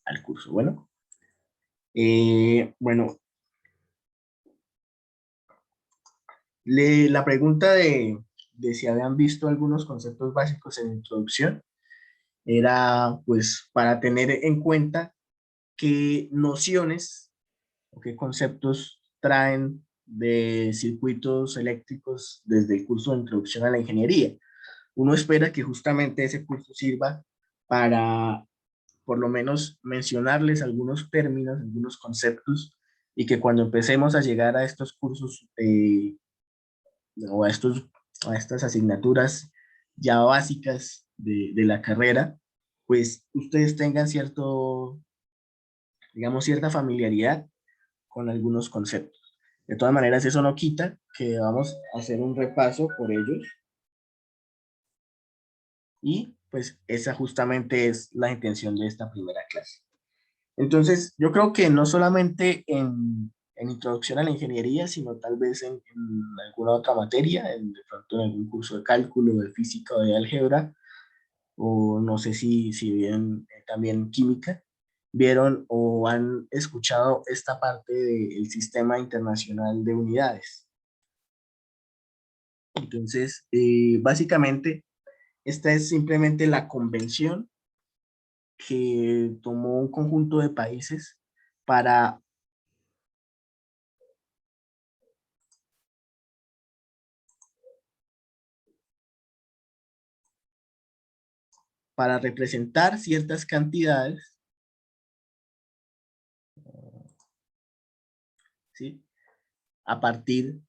al curso. Bueno, bueno, la pregunta de si habían visto algunos conceptos básicos en introducción era pues para tener en cuenta qué nociones o qué conceptos traen de circuitos eléctricos desde el curso de introducción a la ingeniería. Uno espera que justamente ese curso sirva para por lo menos mencionarles algunos términos, algunos conceptos, y que cuando empecemos a llegar a estos cursos o a estas asignaturas ya básicas de la carrera, pues ustedes tengan digamos, cierta familiaridad con algunos conceptos. De todas maneras, eso no quita que vamos a hacer un repaso por ellos y pues esa justamente es la intención de esta primera clase. Entonces, yo creo que no solamente en introducción a la ingeniería, sino tal vez en alguna otra materia, de pronto en algún curso de cálculo, de física o de álgebra, o no sé si bien también química, vieron o han escuchado esta parte del sistema internacional de unidades. Entonces, básicamente, esta es simplemente la convención que tomó un conjunto de países para, para representar ciertas cantidades, ¿sí? A partir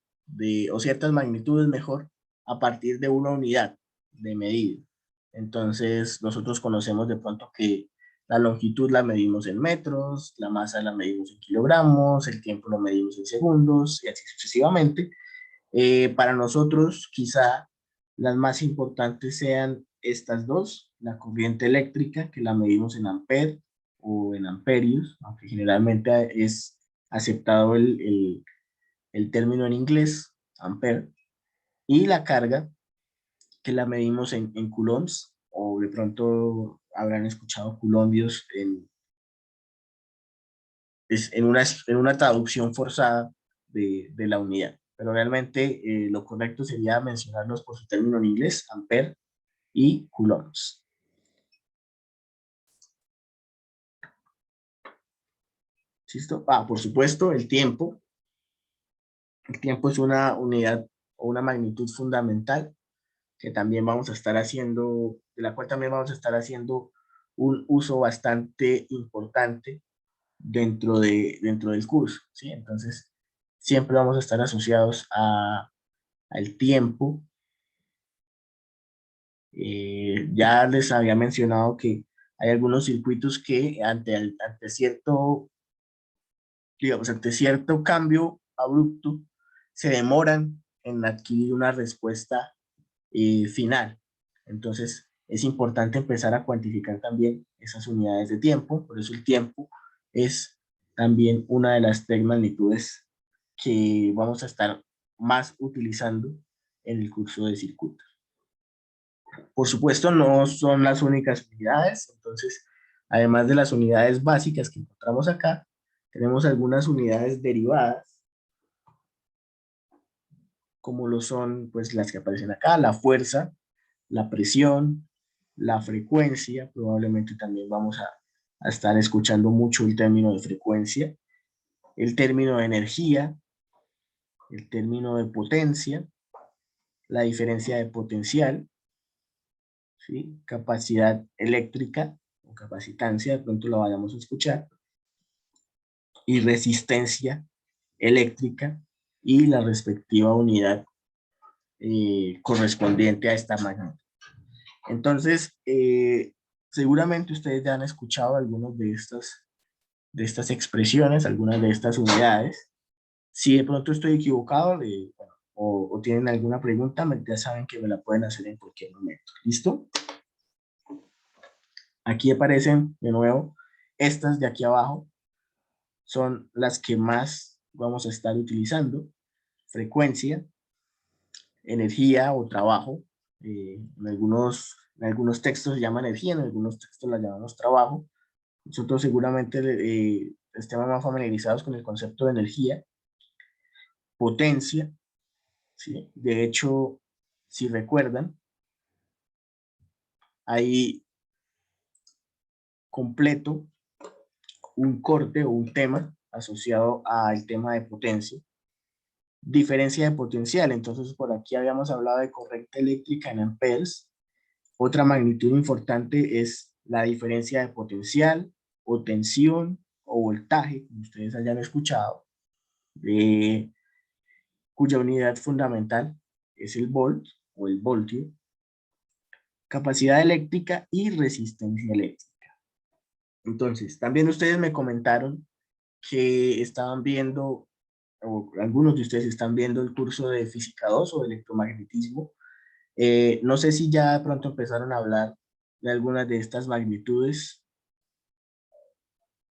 o ciertas magnitudes mejor, a partir de una unidad de medida. Entonces, nosotros conocemos de pronto que la longitud la medimos en metros, la masa la medimos en kilogramos, el tiempo lo medimos en segundos, y así sucesivamente. Para nosotros, quizá las más importantes sean estas dos, la corriente eléctrica, que la medimos en amper o en amperios, aunque generalmente es aceptado el término en inglés, ampere, y la carga, que la medimos en coulombs, o de pronto habrán escuchado coulombios en una traducción forzada de la unidad. Pero realmente lo correcto sería mencionarlos por su término en inglés, ampere y coulombs. ¿Listo? Por supuesto, el tiempo. El tiempo es una unidad o una magnitud fundamental que también vamos a estar haciendo, de la cual también vamos a estar haciendo un uso bastante importante dentro del curso, ¿sí? Entonces, siempre vamos a estar asociados al tiempo. Ya les había mencionado que hay algunos circuitos que ante cierto, digamos, ante cierto cambio abrupto, se demoran en adquirir una respuesta final. Entonces, es importante empezar a cuantificar también esas unidades de tiempo. Por eso el tiempo es también una de las tres magnitudes que vamos a estar más utilizando en el curso de circuitos. Por supuesto, no son las únicas unidades. Entonces, además de las unidades básicas que encontramos acá, tenemos algunas unidades derivadas, como lo son pues las que aparecen acá, la fuerza, la presión, la frecuencia. Probablemente también vamos a estar escuchando mucho el término de frecuencia, el término de energía, el término de potencia, la diferencia de potencial, ¿sí? Capacidad eléctrica o capacitancia, de pronto la vayamos a escuchar, y resistencia eléctrica y la respectiva unidad correspondiente a esta magnitud. Entonces, seguramente ustedes ya han escuchado algunas de estas expresiones, algunas de estas unidades. Si de pronto estoy equivocado o tienen alguna pregunta, ya saben que me la pueden hacer en cualquier momento. ¿Listo? Aquí aparecen de nuevo estas de aquí abajo. Son las que más vamos a estar utilizando. Frecuencia, energía o trabajo. En algunos textos se llama energía, en algunos textos la llamamos trabajo. Nosotros seguramente estemos más familiarizados con el concepto de energía, potencia, ¿sí? De hecho, si recuerdan, ahí completo un corte o un tema asociado al tema de potencia. Diferencia de potencial, entonces por aquí habíamos hablado de corriente eléctrica en amperes. Otra magnitud importante es la diferencia de potencial o tensión o voltaje, como ustedes hayan escuchado, cuya unidad fundamental es el volt o el voltio, capacidad eléctrica y resistencia eléctrica. Entonces, también ustedes me comentaron que estaban viendo, o algunos de ustedes están viendo el curso de Física 2 o de electromagnetismo. No sé si ya de pronto empezaron a hablar de algunas de estas magnitudes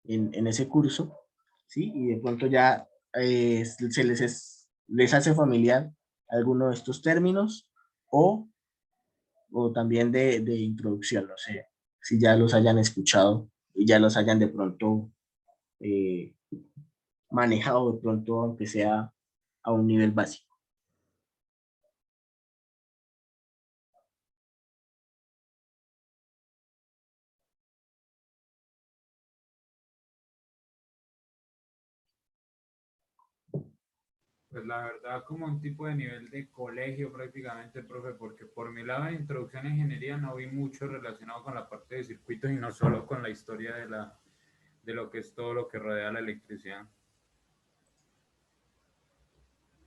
en ese curso, ¿sí? Y de pronto ya les hace familiar alguno de estos términos o, o también de introducción, no sé si ya los hayan escuchado y ya los hayan de pronto eh, manejado de pronto, aunque sea a un nivel básico. Pues la verdad, como un tipo de nivel de colegio prácticamente, profe, porque por mi lado de introducción a ingeniería no vi mucho relacionado con la parte de circuitos y no solo con la historia de lo que es todo lo que rodea la electricidad.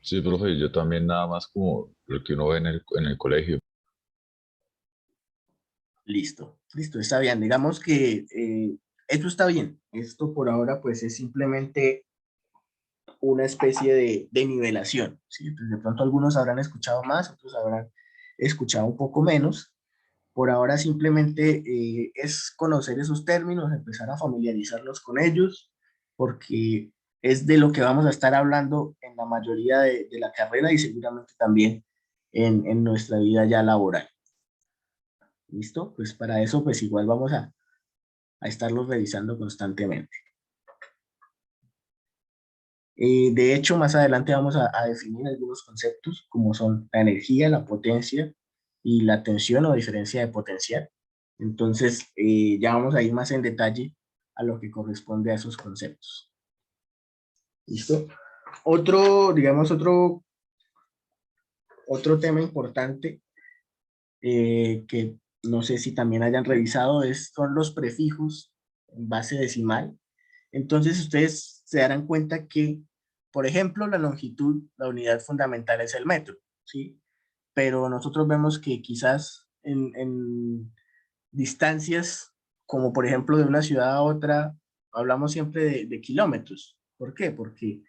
Sí, profe, yo también nada más como lo que uno ve en el colegio. Listo, listo, está bien. Digamos que esto está bien. Esto por ahora pues es simplemente una especie de nivelación, ¿sí? Entonces, de pronto algunos habrán escuchado más, otros habrán escuchado un poco menos. Por ahora simplemente es conocer esos términos, empezar a familiarizarnos con ellos, porque es de lo que vamos a estar hablando en la mayoría de la carrera y seguramente también en nuestra vida ya laboral. ¿Listo? Pues para eso pues igual vamos a estarlos revisando constantemente. De hecho, más adelante vamos a definir algunos conceptos como son la energía, la potencia y la tensión o diferencia de potencial. Entonces, ya vamos a ir más en detalle a lo que corresponde a esos conceptos. ¿Listo? Otro, digamos, otro tema importante que no sé si también hayan revisado son los prefijos en base decimal. Entonces ustedes se darán cuenta que, por ejemplo, la longitud, la unidad fundamental es el metro, ¿sí? Pero nosotros vemos que quizás en distancias, como por ejemplo de una ciudad a otra, hablamos siempre de kilómetros. ¿Por qué? Porque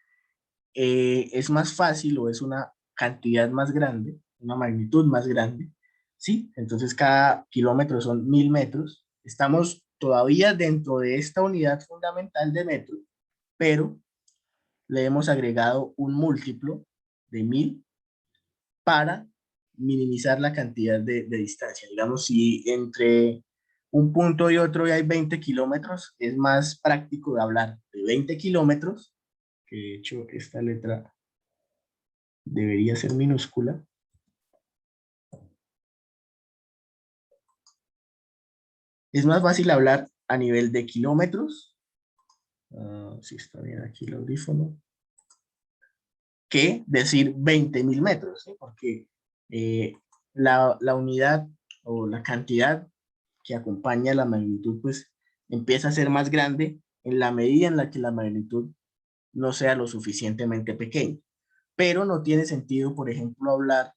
es más fácil o es una cantidad más grande, una magnitud más grande, ¿sí? Entonces cada kilómetro son 1000 metros. Estamos todavía dentro de esta unidad fundamental de metro, pero le hemos agregado un múltiplo de 1000 para minimizar la cantidad de distancia. Digamos, si entre un punto y otro hay 20 kilómetros, es más práctico de hablar de 20 kilómetros, que de hecho esta letra debería ser minúscula. Es más fácil hablar a nivel de kilómetros, si está bien aquí el audífono, que decir 20.000 metros, ¿sí? Porque eh, la unidad o la cantidad que acompaña la magnitud, pues empieza a ser más grande en la medida en la que la magnitud no sea lo suficientemente pequeña. Pero no tiene sentido, por ejemplo, hablar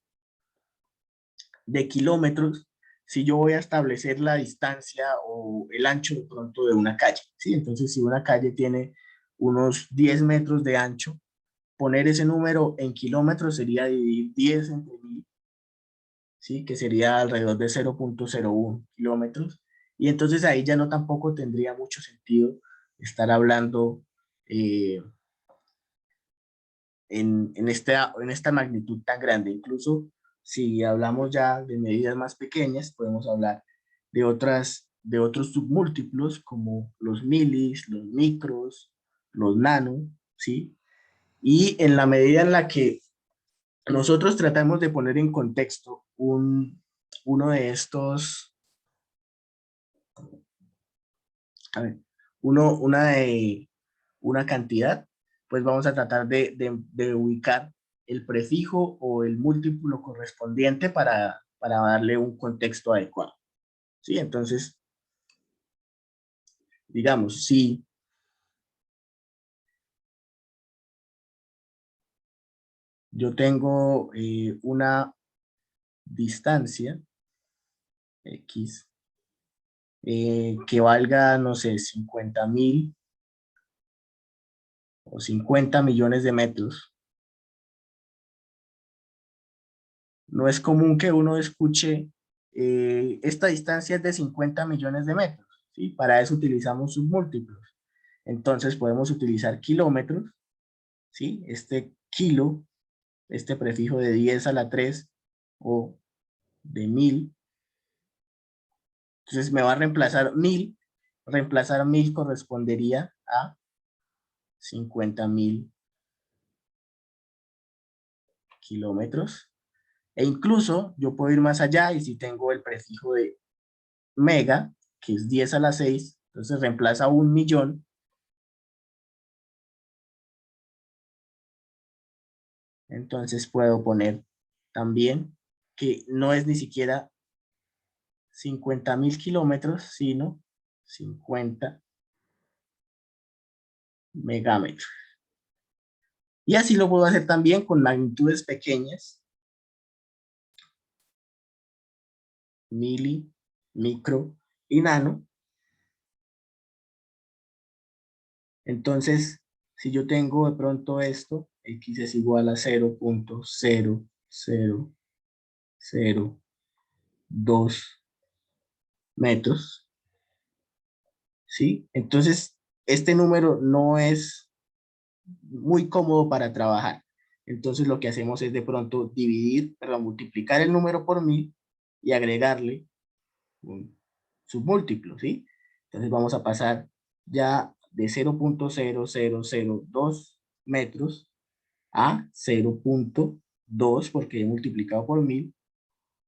de kilómetros si yo voy a establecer la distancia o el ancho de pronto de una calle, ¿sí? Entonces, si una calle tiene unos 10 metros de ancho, poner ese número en kilómetros sería dividir 10 entre 1000, ¿sí? Que sería alrededor de 0.01 kilómetros. Y entonces ahí ya no tampoco tendría mucho sentido estar hablando eh, en esta magnitud tan grande. Incluso si hablamos ya de medidas más pequeñas, podemos hablar de otras de otros submúltiplos como los milis, los micros, los nano, ¿sí? Y en la medida en la que nosotros tratamos de poner en contexto uno de estos, a ver, una cantidad, pues vamos a tratar de ubicar el prefijo o el múltiplo correspondiente para darle un contexto adecuado. ¿Sí? Entonces, digamos, si yo tengo una distancia X que valga, no sé, 50.000 o 50 millones de metros, no es común que uno escuche esta distancia es de 50 millones de metros, ¿sí? Para eso utilizamos submúltiplos. Entonces podemos utilizar kilómetros, ¿sí? Este kilo, este prefijo de 10 a la 3 o de 1000. Entonces me va a reemplazar 1000. Reemplazar 1000 correspondería a 50.000 kilómetros. E incluso yo puedo ir más allá y si tengo el prefijo de mega, que es 10 a la 6, entonces reemplaza 1.000.000. Entonces puedo poner también que no es ni siquiera 50.000 kilómetros, sino 50 megámetros. Y así lo puedo hacer también con magnitudes pequeñas, mili, micro y nano. Entonces, si yo tengo de pronto esto, x es igual a 0.00002 metros, ¿sí? Entonces, este número no es muy cómodo para trabajar. Entonces, lo que hacemos es de pronto multiplicar el número por 1000 y agregarle un submúltiplo, ¿sí? Entonces, vamos a pasar ya de 0.0002 metros a 0.2, porque he multiplicado por 1000,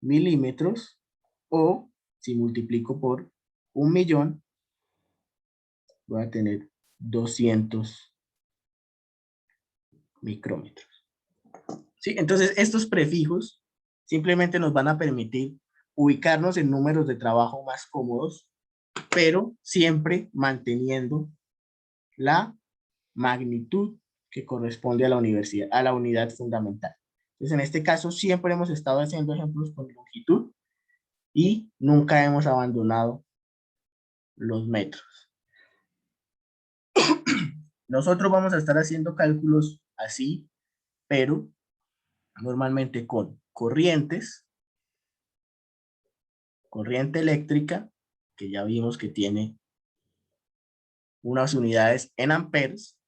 milímetros, o si multiplico por 1.000.000, voy a tener 200 micrómetros. ¿Sí? Entonces, estos prefijos simplemente nos van a permitir ubicarnos en números de trabajo más cómodos, pero siempre manteniendo la magnitud que corresponde a la universidad, a la unidad fundamental. Entonces, en este caso, siempre hemos estado haciendo ejemplos con longitud y nunca hemos abandonado los metros. Nosotros vamos a estar haciendo cálculos así, pero normalmente con corrientes, corriente eléctrica, que ya vimos que tiene unas unidades en amperes,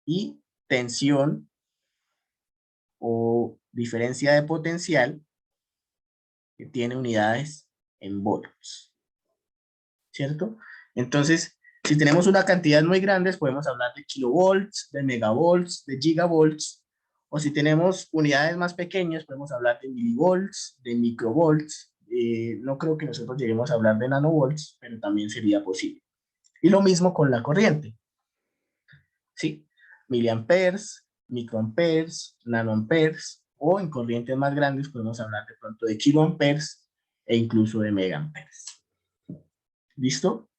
y tensión o diferencia de potencial, que tiene unidades en volts, ¿cierto? Entonces, si tenemos una cantidad muy grande, podemos hablar de kilovolts, de megavolts, de gigavolts, o si tenemos unidades más pequeñas, podemos hablar de milivolts, de microvolts. No creo que nosotros lleguemos a hablar de nanovolts, pero también sería posible. Y lo mismo con la corriente, ¿sí? Miliamperes, microamperes, nanoamperes, o en corrientes más grandes podemos hablar de pronto de kiloamperes e incluso de megaamperes. ¿Listo?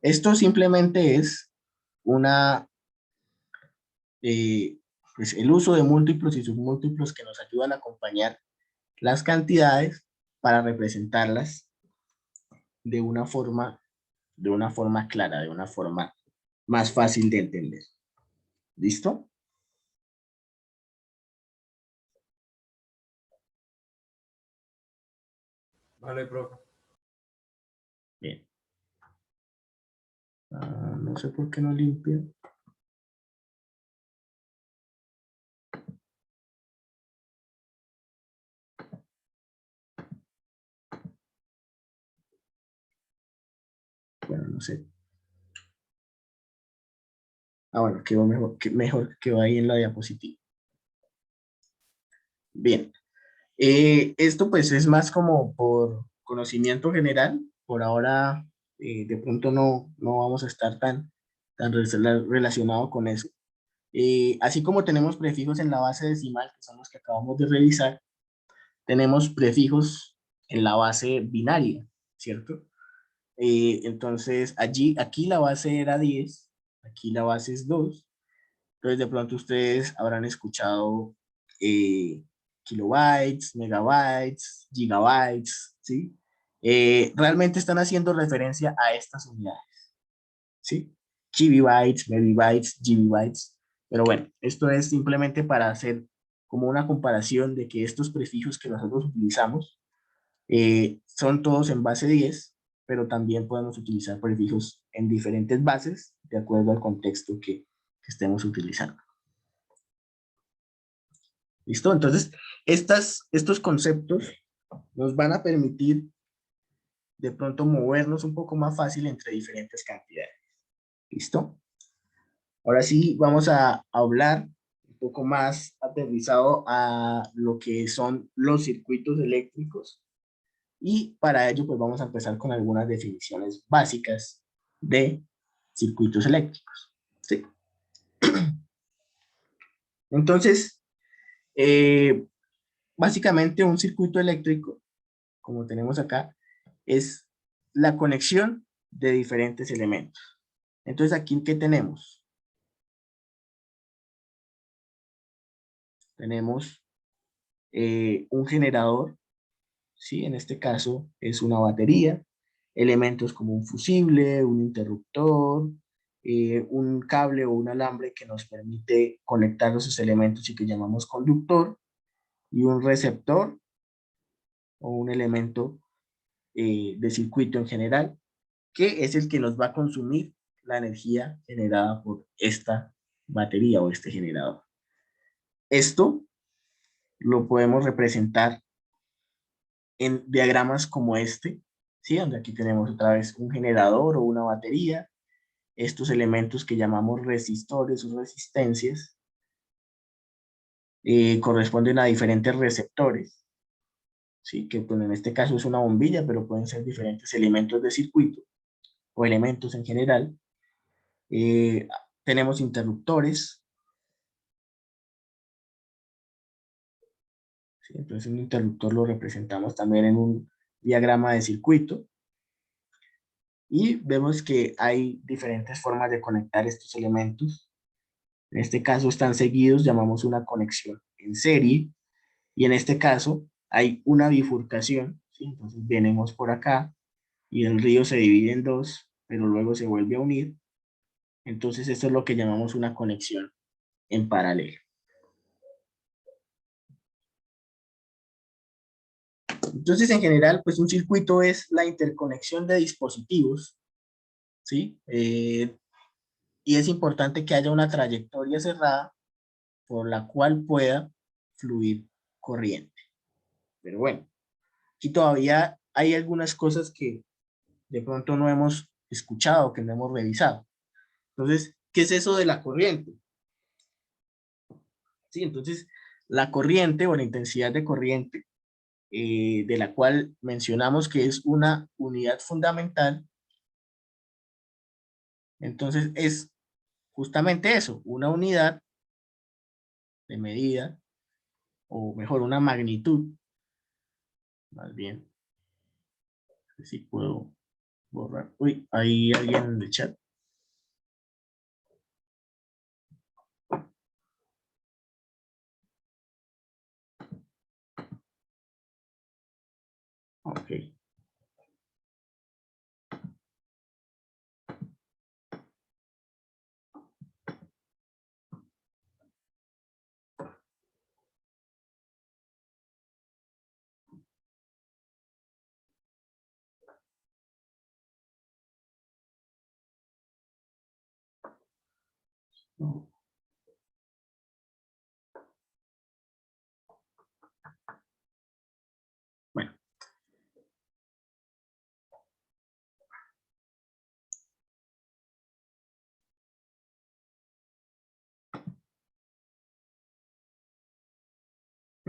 Esto simplemente es pues el uso de múltiplos y submúltiplos que nos ayudan a acompañar las cantidades para representarlas de una forma clara, de una forma más fácil de entender. ¿Listo? Vale, profe. Bien. No sé por qué no limpia. Bueno, no sé. Ah, bueno, quedó mejor quedó ahí en la diapositiva. Bien. Esto pues es más como por conocimiento general. Por ahora, de pronto no vamos a estar tan relacionado con eso. Así como tenemos prefijos en la base decimal, que son los que acabamos de revisar, tenemos prefijos en la base binaria, ¿cierto? Entonces, aquí la base era 10, aquí la base es 2. Entonces, de pronto ustedes habrán escuchado kilobytes, megabytes, gigabytes, ¿sí? Realmente están haciendo referencia a estas unidades, ¿sí? Gigabytes, megabytes, gigabytes. Pero bueno, esto es simplemente para hacer como una comparación de que estos prefijos que nosotros utilizamos son todos en base 10, pero también podemos utilizar prefijos en diferentes bases de acuerdo al contexto que estemos utilizando. ¿Listo? Entonces, estos conceptos nos van a permitir de pronto movernos un poco más fácil entre diferentes cantidades. ¿Listo? Ahora sí, vamos a hablar un poco más aterrizado a lo que son los circuitos eléctricos. Y para ello, pues vamos a empezar con algunas definiciones básicas de circuitos eléctricos. ¿Sí? Entonces, básicamente un circuito eléctrico, como tenemos acá, es la conexión de diferentes elementos. Entonces, aquí, ¿qué tenemos? Tenemos un generador, ¿sí? En este caso es una batería, elementos como un fusible, un interruptor, un cable o un alambre que nos permite conectar esos elementos y que llamamos conductor, y un receptor o un elemento de circuito en general, que es el que nos va a consumir la energía generada por esta batería o este generador. Esto lo podemos representar en diagramas como este, ¿sí? Donde aquí tenemos otra vez un generador o una batería, estos elementos que llamamos resistores o resistencias, corresponden a diferentes receptores, ¿sí? Que pues, en este caso es una bombilla, pero pueden ser diferentes elementos de circuito o elementos en general. Tenemos interruptores, ¿sí? Entonces un interruptor lo representamos también en un diagrama de circuito. Y vemos que hay diferentes formas de conectar estos elementos. En este caso están seguidos, llamamos una conexión en serie. Y en este caso hay una bifurcación, ¿sí? Entonces venimos por acá y el río se divide en dos, pero luego se vuelve a unir. Entonces esto es lo que llamamos una conexión en paralelo. Entonces en general, pues un circuito es la interconexión de dispositivos, ¿sí? Y es importante que haya una trayectoria cerrada por la cual pueda fluir corriente. Pero bueno, aquí todavía hay algunas cosas que de pronto no hemos escuchado, que no hemos revisado. Entonces, ¿qué es eso de la corriente? Sí, entonces, la corriente o la intensidad de corriente, de la cual mencionamos que es una unidad fundamental, entonces es justamente eso, una unidad de medida, o mejor, una magnitud, más bien, si puedo borrar. Uy, hay alguien en el chat. Ok. No. Bueno,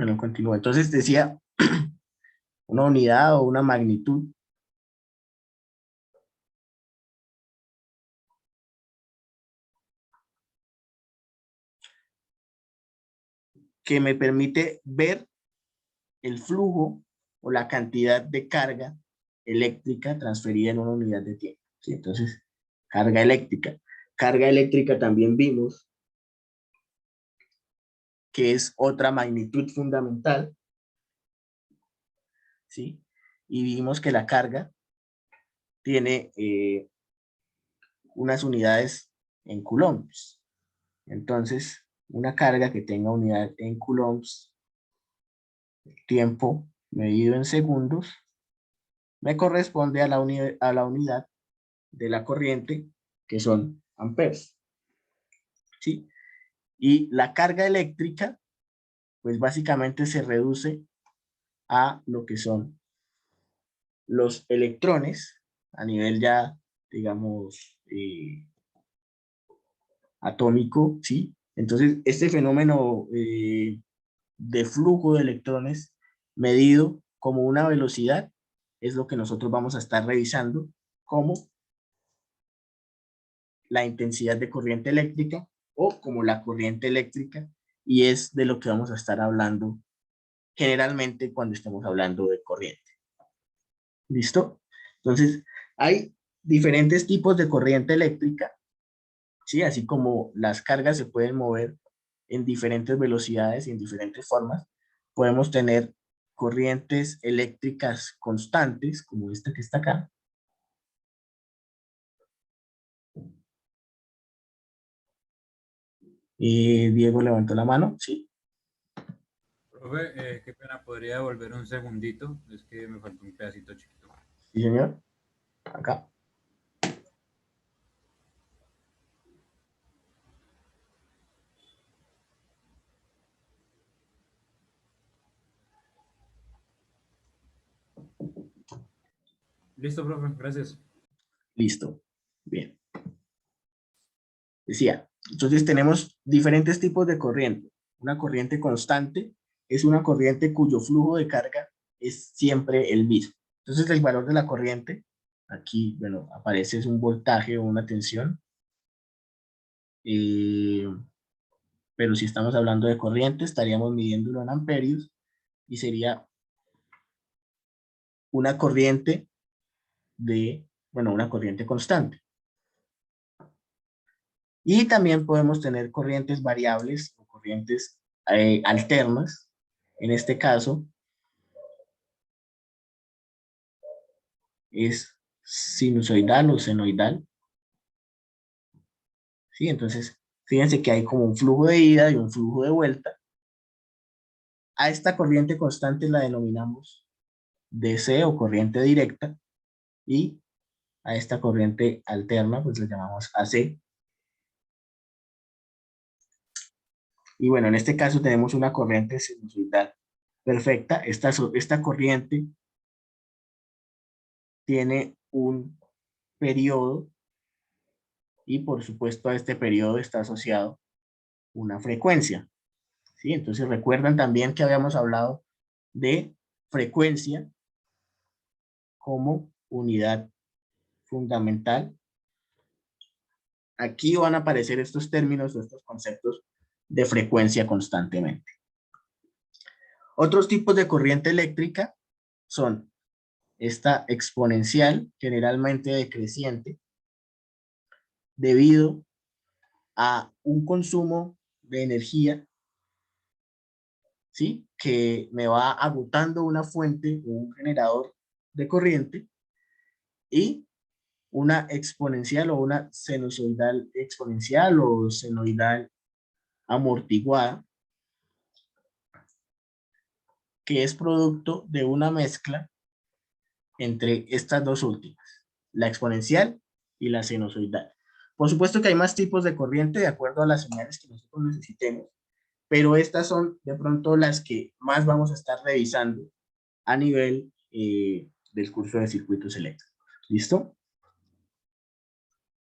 Bueno, continúo. Entonces decía una unidad o una magnitud que me permite ver el flujo o la cantidad de carga eléctrica transferida en una unidad de tiempo. ¿Sí? Entonces, carga eléctrica. Carga eléctrica también vimos que es otra magnitud fundamental, ¿sí? Y vimos que la carga tiene unas unidades en coulombs. Entonces, una carga que tenga unidad en coulombs, tiempo medido en segundos, me corresponde a la unidad de la corriente, que son amperes. ¿Sí? Y la carga eléctrica, pues básicamente se reduce a lo que son los electrones a nivel ya, digamos, atómico, ¿sí? Entonces, este fenómeno de flujo de electrones medido como una velocidad es lo que nosotros vamos a estar revisando como la intensidad de corriente eléctrica o como la corriente eléctrica, y es de lo que vamos a estar hablando generalmente cuando estemos hablando de corriente. ¿Listo? Entonces, hay diferentes tipos de corriente eléctrica, ¿sí? Así como las cargas se pueden mover en diferentes velocidades y en diferentes formas, podemos tener corrientes eléctricas constantes, como esta que está acá. Diego levantó la mano, ¿sí? Profe, qué pena, ¿podría devolver un segundito? Es que me faltó un pedacito chiquito. Sí, señor. Acá. Listo, profe, gracias. Listo. Bien. Decía, entonces tenemos diferentes tipos de corriente. Una corriente constante es una corriente cuyo flujo de carga es siempre el mismo. Entonces el valor de la corriente, aquí, bueno, aparece es un voltaje o una tensión. Pero si estamos hablando de corriente, estaríamos midiéndolo en amperios y sería una corriente bueno, una corriente constante. Y también podemos tener corrientes variables o corrientes alternas. En este caso, es sinusoidal o senoidal. ¿Sí? Entonces, fíjense que hay como un flujo de ida y un flujo de vuelta. A esta corriente constante la denominamos DC o corriente directa, y a esta corriente alterna pues la llamamos AC. Y bueno, en este caso tenemos una corriente sinusoidal perfecta. Esta corriente tiene un periodo y por supuesto a este periodo está asociado una frecuencia. ¿Sí? Entonces recuerdan también que habíamos hablado de frecuencia como unidad fundamental. Aquí van a aparecer estos términos o estos conceptos de frecuencia constantemente. Otros tipos de corriente eléctrica son esta exponencial, generalmente decreciente, debido a un consumo de energía, ¿sí? Que me va agotando una fuente o un generador de corriente, y una exponencial o una sinusoidal exponencial o senoidal amortiguada, que es producto de una mezcla entre estas dos últimas, la exponencial y la sinusoidal. Por supuesto que hay más tipos de corriente de acuerdo a las señales que nosotros necesitemos, pero estas son de pronto las que más vamos a estar revisando a nivel del curso de circuitos eléctricos. ¿Listo?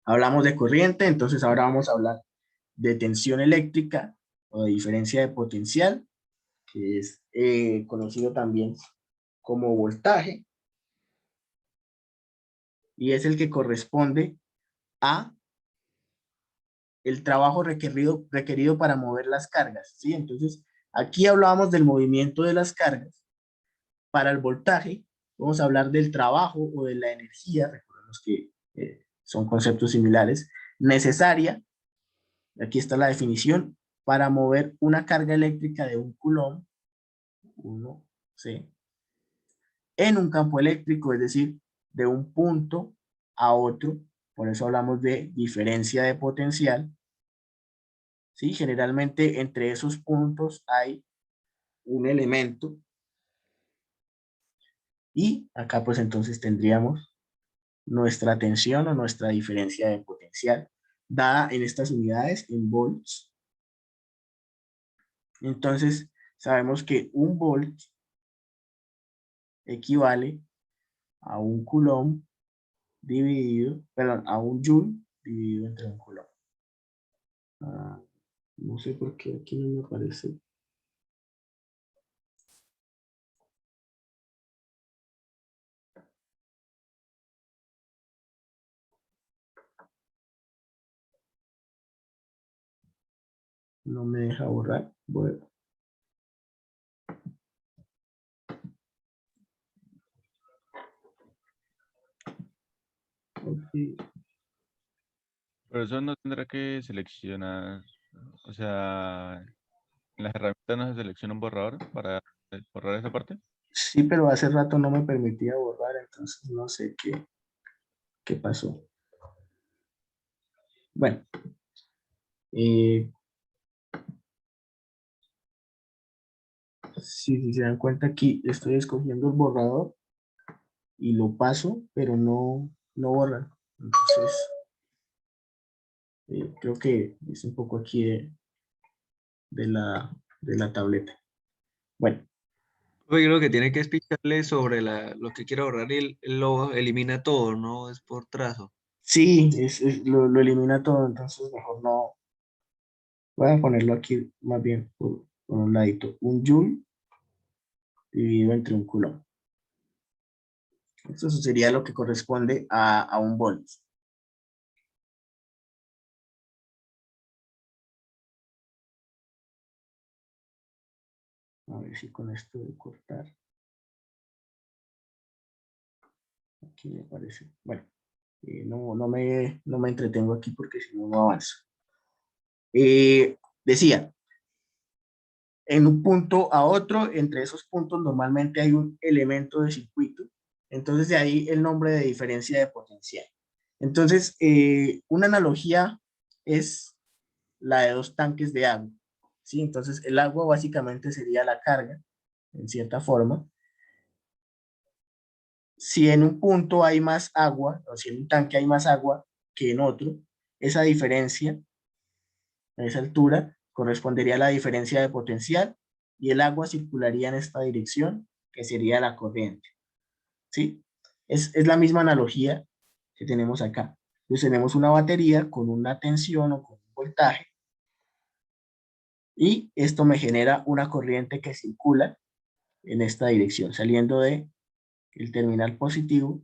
Hablamos de corriente, entonces ahora vamos a hablar de tensión eléctrica o de diferencia de potencial. que es conocido también como voltaje, y es el que corresponde a el trabajo requerido para mover las cargas, ¿sí? Entonces, aquí hablábamos del movimiento de las cargas. Para el voltaje, vamos a hablar del trabajo o de la energía, recordemos que son conceptos similares, necesaria, aquí está la definición, para mover una carga eléctrica de 1 coulomb, 1, ¿sí? En un campo eléctrico, es decir, de un punto a otro, por eso hablamos de diferencia de potencial, ¿sí? Generalmente entre esos puntos hay un elemento, y acá pues entonces tendríamos nuestra tensión o nuestra diferencia de potencial, dada en estas unidades en volts. Entonces sabemos que 1 volt equivale a 1 coulomb dividido, perdón, a 1 joule dividido entre 1 coulomb. No sé por qué aquí no me aparece. No me deja borrar. Bueno. Okay. Pero eso no tendrá que seleccionar, o sea, en las herramientas no se selecciona un borrador para borrar esa parte. Sí, pero hace rato no me permitía borrar, entonces no sé qué pasó. Bueno, si se dan cuenta aquí, estoy escogiendo el borrador y lo paso, pero no borra. Entonces, creo que es un poco aquí de la tableta. Bueno, Yo creo que tiene que explicarle sobre lo que quiere ahorrar y él lo elimina todo, ¿no? Es por trazo. sí, lo elimina todo, entonces mejor no. Voy a ponerlo aquí más bien por un ladito. 1 joule dividido entre 1 coulomb. Esto sería lo que corresponde a 1 volt. A ver si con esto de cortar. Aquí me parece. Bueno, no me entretengo aquí porque si no, no avanzo. Decía, en un punto a otro, entre esos puntos normalmente hay un elemento de circuito. Entonces de ahí el nombre de diferencia de potencial. Entonces, una analogía es la de 2 tanques de agua, ¿sí? Entonces el agua básicamente sería la carga, en cierta forma. Si en un punto hay más agua, o si en un tanque hay más agua que en otro, esa diferencia, a esa altura, correspondería a la diferencia de potencial y el agua circularía en esta dirección, que sería la corriente, ¿sí? Es la misma analogía que tenemos acá. Entonces tenemos una batería con una tensión o con un voltaje, y esto me genera una corriente que circula en esta dirección, saliendo de el terminal positivo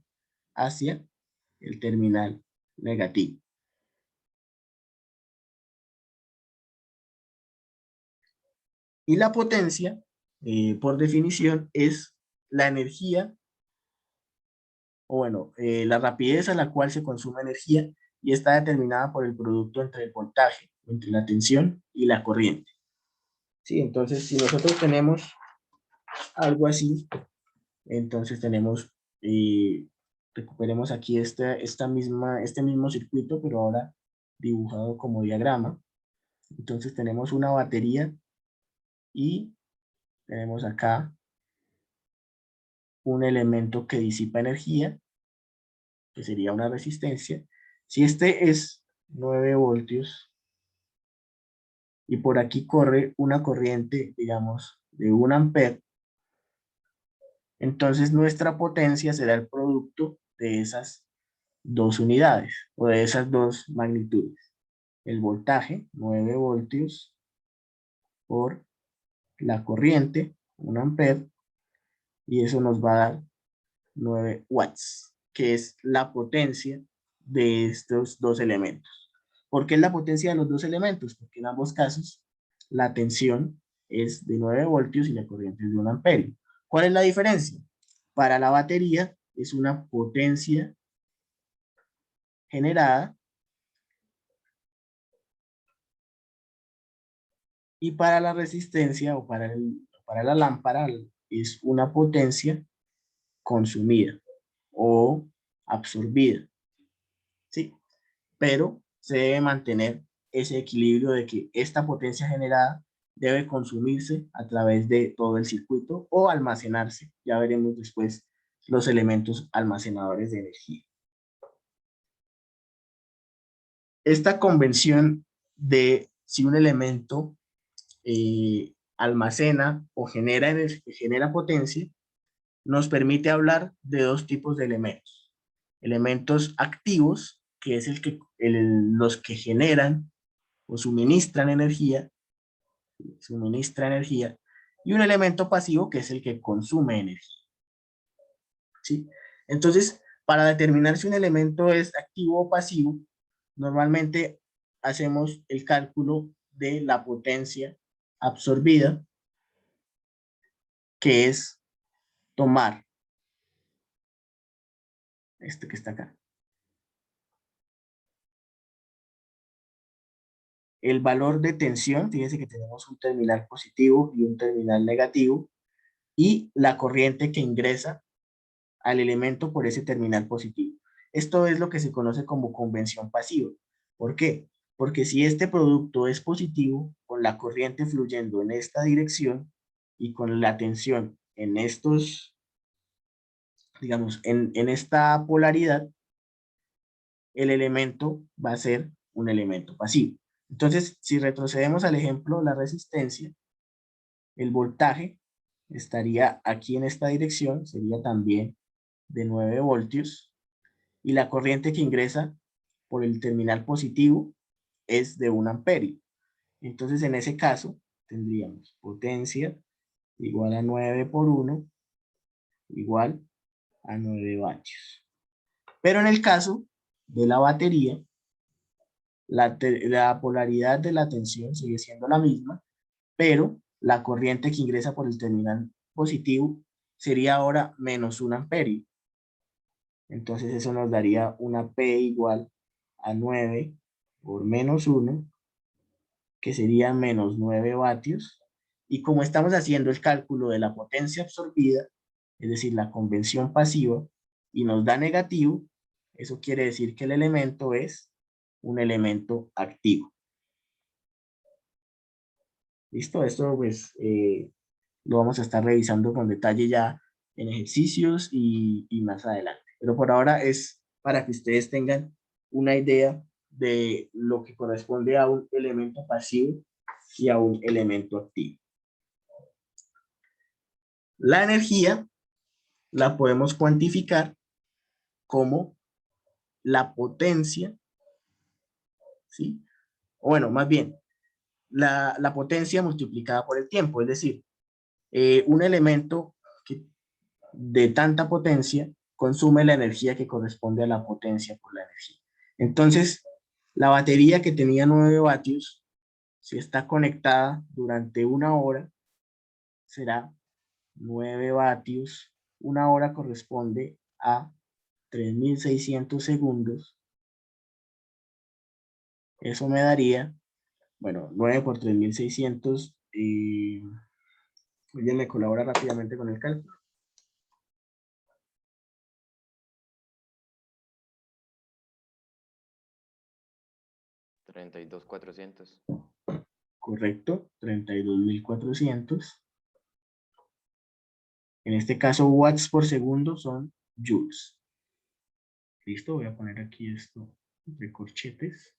hacia el terminal negativo. Y la potencia, por definición, es la energía, o bueno, la rapidez a la cual se consume energía, y está determinada por el producto entre el voltaje, entre la tensión y la corriente. ¿Sí? Entonces, si nosotros tenemos algo así, entonces tenemos, recuperemos aquí este mismo circuito, pero ahora dibujado como diagrama. Entonces tenemos una batería y tenemos acá un elemento que disipa energía, que sería una resistencia. Si este es 9 voltios y por aquí corre una corriente, digamos, de 1 ampere, entonces nuestra potencia será el producto de esas 2 unidades o de esas 2 magnitudes. El voltaje, 9 voltios por la corriente, 1 ampere, y eso nos va a dar 9 watts, que es la potencia de estos dos elementos. ¿Por qué es la potencia de los dos elementos? Porque en ambos casos la tensión es de 9 voltios y la corriente es de 1 amperio. ¿Cuál es la diferencia? Para la batería es una potencia generada y para la resistencia o para la lámpara es una potencia consumida o absorbida, ¿sí? Pero se debe mantener ese equilibrio de que esta potencia generada debe consumirse a través de todo el circuito o almacenarse. Ya veremos después los elementos almacenadores de energía. Esta convención de si un elemento almacena o genera potencia, nos permite hablar de dos tipos de elementos. Elementos activos, que es los que generan o suministran energía, y un elemento pasivo, que es el que consume energía. ¿Sí? Entonces, para determinar si un elemento es activo o pasivo, normalmente hacemos el cálculo de la potencia absorbida, que es tomar este que está acá, el valor de tensión. Fíjense que tenemos un terminal positivo y un terminal negativo, y la corriente que ingresa al elemento por ese terminal positivo. Esto es lo que se conoce como convención pasiva. ¿Por qué? Porque si este producto es positivo, con la corriente fluyendo en esta dirección y con la tensión en estos, digamos, en esta polaridad, el elemento va a ser un elemento pasivo. Entonces, si retrocedemos al ejemplo, la resistencia, el voltaje estaría aquí en esta dirección, sería también de 9 voltios, y la corriente que ingresa por el terminal positivo es de 1 amperio. Entonces, en ese caso, tendríamos potencia igual a 9 por 1, igual a 9 vatios. Pero en el caso de la batería, la polaridad de la tensión sigue siendo la misma, pero la corriente que ingresa por el terminal positivo sería ahora menos 1 amperio. Entonces eso nos daría una P igual a 9 por menos 1, que sería menos 9 vatios. Y como estamos haciendo el cálculo de la potencia absorbida, es decir, la convención pasiva, y nos da negativo, eso quiere decir que el elemento es un elemento activo. ¿Listo? Esto pues lo vamos a estar revisando con detalle ya en ejercicios y más adelante. Pero por ahora es para que ustedes tengan una idea de lo que corresponde a un elemento pasivo y a un elemento activo. La energía la podemos cuantificar como la potencia, ¿sí? O bueno, más bien, la potencia multiplicada por el tiempo, es decir, un elemento de tanta potencia consume la energía que corresponde a la potencia por la energía. Entonces, la batería que tenía 9 vatios, si está conectada durante 1 hora, será 9 vatios. 1 hora corresponde a 3600 segundos. Eso me daría, bueno, 9 por 3600. Alguien me colabora rápidamente con el cálculo. 32.400. Correcto, 32.400. En este caso, watts por segundo son joules. Listo, voy a poner aquí esto de corchetes.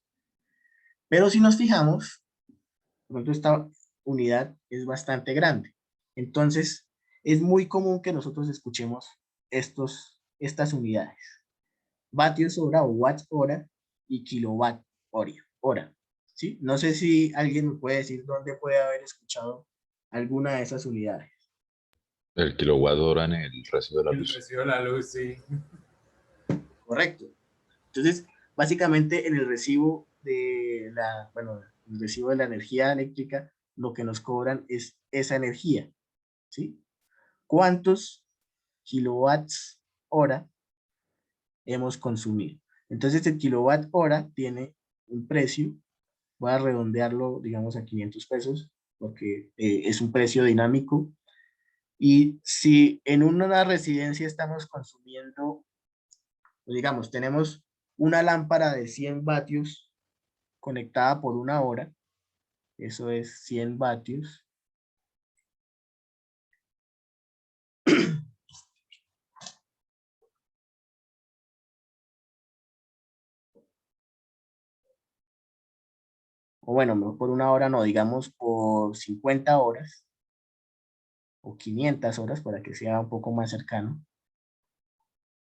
Pero si nos fijamos, pronto esta unidad es bastante grande. Entonces, es muy común que nosotros escuchemos estas unidades. Vatios hora o watts hora y kilowatt hora. ¿Sí? No sé si alguien me puede decir dónde puede haber escuchado alguna de esas unidades. El kilowatt hora en el recibo de la El luz. recibo de la luz, sí. Correcto. Entonces, básicamente en el recibo el recibo de la energía eléctrica, lo que nos cobran es esa energía, ¿sí? ¿Cuántos kilowatts hora hemos consumido? Entonces, el kilowatt hora tiene un precio, voy a redondearlo, digamos, a 500 pesos, porque es un precio dinámico. Y si en una residencia estamos consumiendo, digamos, tenemos una lámpara de 100 vatios conectada por una hora, eso es 100 vatios. O bueno, no por una hora, no, digamos por 50 horas o 500 horas para que sea un poco más cercano.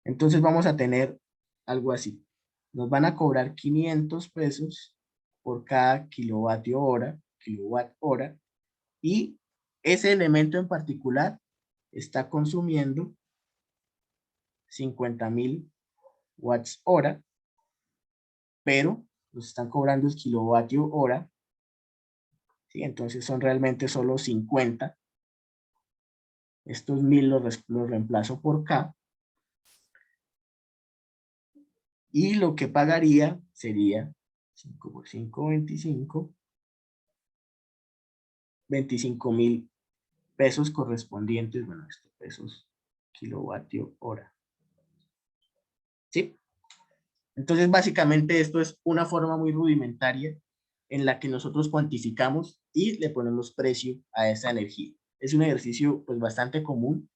Entonces vamos a tener algo así. Nos van a cobrar 500 pesos por cada kilowatt hora, y ese elemento en particular está consumiendo 50.000 watts hora, pero nos están cobrando el kilovatio hora, ¿sí? Entonces son realmente solo 50. Estos 1000 los reemplazo por K. Y lo que pagaría sería 5 por 5, 25. 25.000 pesos correspondientes, bueno, estos pesos kilovatio hora. ¿Sí? Entonces, básicamente esto es una forma muy rudimentaria en la que nosotros cuantificamos y le ponemos precio a esa energía. Es un ejercicio pues bastante común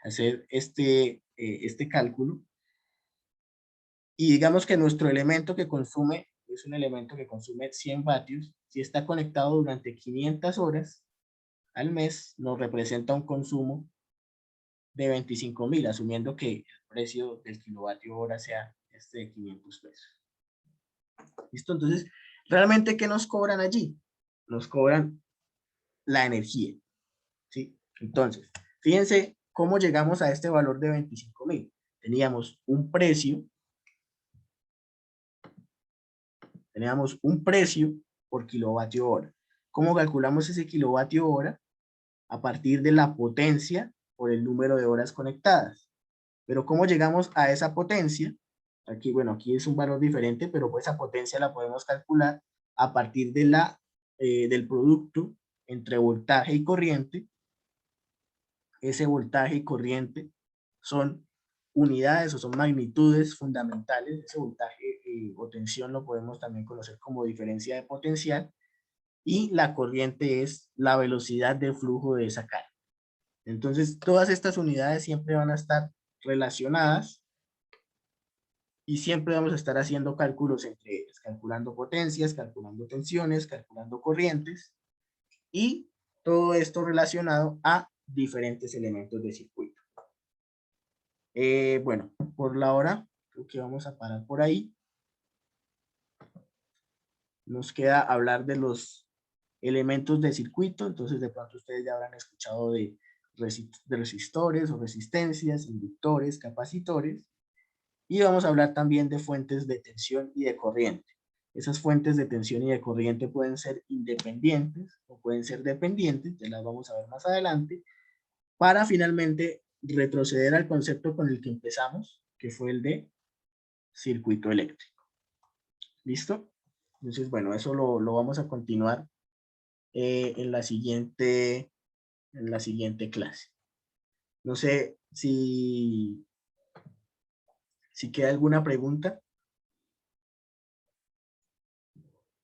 hacer este cálculo. Y digamos que nuestro elemento que consume es un elemento que consume 100 vatios. Si está conectado durante 500 horas al mes, nos representa un consumo de 25.000, asumiendo que el precio del kilovatio hora sea de 500 pesos. ¿Listo? Entonces, ¿realmente qué nos cobran allí? Nos cobran la energía, ¿sí? Entonces, fíjense cómo llegamos a este valor de 25.000. Teníamos un precio por kilovatio hora. ¿Cómo calculamos ese kilovatio hora? A partir de la potencia por el número de horas conectadas. Pero ¿cómo llegamos a esa potencia? Aquí, bueno, aquí es un valor diferente, pero pues esa potencia la podemos calcular a partir de del producto entre voltaje y corriente. Ese voltaje y corriente son unidades o son magnitudes fundamentales. Ese voltaje o tensión lo podemos también conocer como diferencia de potencial, y la corriente es la velocidad de flujo de esa carga. Entonces, todas estas unidades siempre van a estar relacionadas y siempre vamos a estar haciendo cálculos entre ellas, calculando potencias, calculando tensiones, calculando corrientes, y todo esto relacionado a diferentes elementos de circuito. Bueno, por la hora creo que vamos a parar por ahí. Nos queda hablar de los elementos de circuito. Entonces de pronto ustedes ya habrán escuchado de resistores o resistencias, inductores, capacitores, y vamos a hablar también de fuentes de tensión y de corriente. Esas fuentes de tensión y de corriente pueden ser independientes o pueden ser dependientes, ya las vamos a ver más adelante, para finalmente retroceder al concepto con el que empezamos, que fue el de circuito eléctrico. ¿Listo? Entonces, bueno, eso lo vamos a continuar en la siguiente clase. No sé si queda alguna pregunta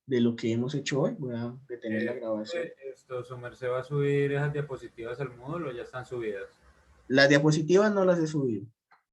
de lo que hemos hecho hoy. Voy a detener la grabación. ¿Su merced va a subir esas diapositivas al módulo o ya están subidas? Las diapositivas no las he subido.